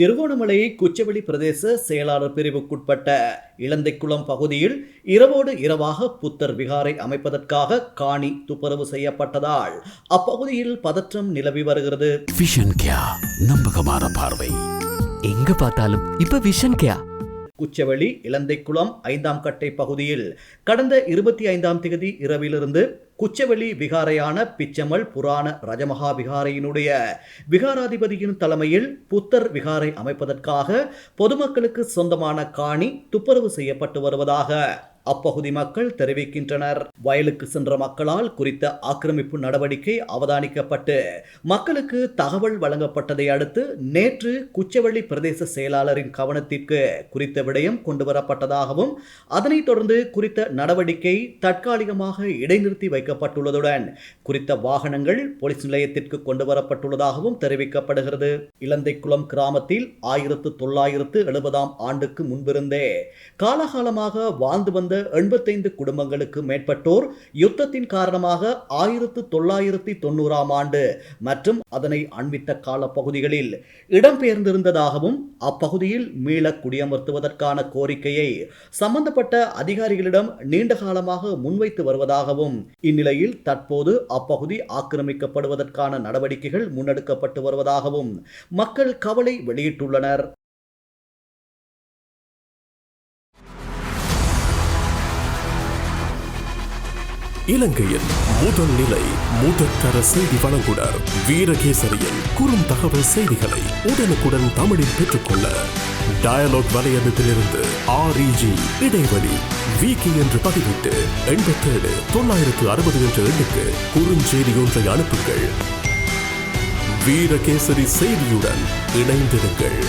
திருகோணமலை குச்சவெளி பிரதேச செயலாளர் பிரிவுக்குட்பட்ட இலந்தைக்குளம் பகுதியில் இரவோடு இரவாக புத்தர் விகாரை அமைப்பதற்காக காணி துப்புரவு செய்யப்பட்டதால் அப்பகுதியில் பதற்றம் நிலவி வருகிறது. விஷன் கேயா, நம்பகமான பார்வை எங்க பார்த்தாலும் இப்ப விஷன் கேயா. குச்சவெளி இலந்தைக்குளம் 5ஆம் கட்டை பகுதியில் கடந்த 25ஆம் தேதி இரவிலிருந்து குச்சவெளி விகாரையான பிச்சமல் புராண ரஜமகா விகாரையினுடைய விகாராதிபதியின் தலைமையில் புத்தர் விகாரை அமைப்பதற்காக பொதுமக்களுக்கு சொந்தமான காணி துப்புரவு செய்யப்பட்டு வருவதாக அப்பகுதி மக்கள் தெரிவிக்கின்றனர். வயலுக்கு சென்ற மக்களால் குறித்த ஆக்கிரமிப்பு நடவடிக்கை அவதானிக்கப்பட்டு மக்களுக்கு தகவல் வழங்கப்பட்டதை அடுத்து நேற்று குச்சவெளி பிரதேச செயலாளரின் கவனத்திற்கு குறித்த விடயம் கொண்டுவரப்பட்டதாகவும் அதனைத் தொடர்ந்து குறித்த நடவடிக்கை தற்காலிகமாக இடைநிறுத்தி வைக்கப்பட்டுள்ளதுடன் குறித்த வாகனங்கள் போலீஸ் நிலையத்திற்கு கொண்டுவரப்பட்டுள்ளதாகவும் தெரிவிக்கப்படுகிறது. இலந்தைக்குளம் கிராமத்தில் 1970ஆம் ஆண்டுக்கு முன்பிருந்தே காலகாலமாக வாழ்ந்து வந்த 85 குடும்பங்களுக்கு மேற்பட்டோர் யுத்தத்தின் காரணமாக 1990ஆம் ஆண்டு மற்றும் அதனை அண்மித்த கால பகுதிகளில் இடம்பெயர்ந்திருந்ததாகவும் அப்பகுதியில் மீள குடியமர்த்துவதற்கான கோரிக்கையை சம்பந்தப்பட்ட அதிகாரிகளிடம் நீண்ட காலமாக முன்வைத்து வருவதாகவும் இந்நிலையில் தற்போது அப்பகுதி ஆக்கிரமிக்கப்படுவதற்கான நடவடிக்கைகள் முன்னெடுக்கப்பட்டு வருவதாகவும் மக்கள் கவலை வெளியிட்டுள்ளனர். இலங்கையின் முதல் நிலை முதற்கர செய்தி வழங்குனர் வீரகேசரியின் குறும் தகவல் செய்திகளை உடனுக்குடன் தமிழில் பெற்றுக்கொள்ள டயலாக் வலையமைப்பிலிருந்து REG இடைவெளி வீக்கி என்று பதிவிட்டு 87 960 என்ற எண்ணுக்கு குறுஞ்செய்தி ஒன்றை அனுப்புங்கள். வீரகேசரி செய்தியுடன் இணைந்திருங்கள்.